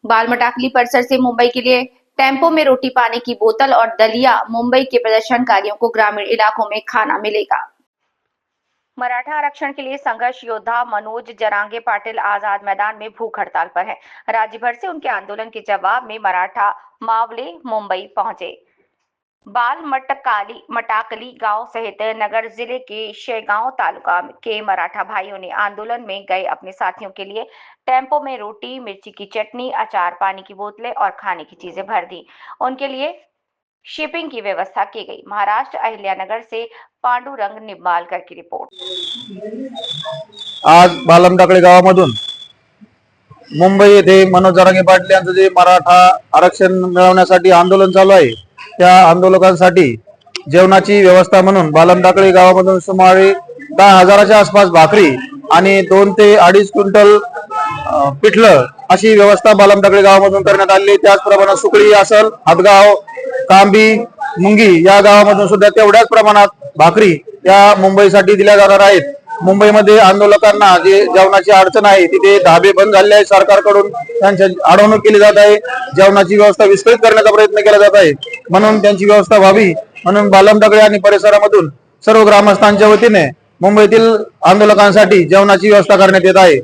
बालमटाकली परिसर से मुंबई के लिए टेम्पो में रोटी, पानी की बोतल और दलिया। मुंबई के प्रदर्शनकारियों को ग्रामीण इलाकों में खाना मिलेगा। मराठा आरक्षण के लिए संघर्ष योद्धा मनोज जरांगे पाटिल आजाद मैदान में भूख हड़ताल पर हैं। राज्य भर से उनके आंदोलन के जवाब में मराठा मावले मुंबई पहुंचे। मटाकली गांव सहित नगर जिले के शेगांव तालुका के मराठा भाइयों ने आंदोलन में गए अपने साथियों के लिए टेम्पो में रोटी, मिर्ची की चटनी, अचार, पानी की बोतलें और खाने की चीजें भर दी। उनके लिए शिपिंग की व्यवस्था की गई। महाराष्ट्र अहिल्यानगर से पांडुरंग निंबाळकर की रिपोर्ट। आज बालमटाकळी गावामधून मुंबई येथे मनोज जरांगे पाटील यांचं जे मराठा आरक्षण मिळवण्यासाठी आंदोलन चालू आहे, त्या आंदोलकांसाठी जेवणाची व्यवस्था म्हणून बालमटाकळी गावामधून सुमारे 10,000च्या आसपास भाकरी आणि 2 ते 2.5 क्विंटल पिठलं अशी व्यवस्था बालमटाकळी गावामधून करण्यात आली। त्याचप्रमाणे सुकळी असल, हातगाव, कांबी, मुंगी या गावामधून सुद्धा तेवढ्याच प्रमाणात भाकरी या मुंबईसाठी दिल्या जाणार आहेत। मुंबईमध्ये आंदोलकांना जे जेवणाची अडचण आहे, तिथे धाबे बंद झाले आहे, सरकारकडून त्यांची अडवणूक केली जात आहे, जेवणाची व्यवस्था विस्कळीत करण्याचा प्रयत्न केला जात आहे, म्हणून त्यांची व्यवस्था व्हावी म्हणून बालमटाकळी आणि परिसरामधून सर्व ग्रामस्थांच्या वतीने मुंबईतील आंदोलकांसाठी जेवणाची व्यवस्था करण्यात येत आहे।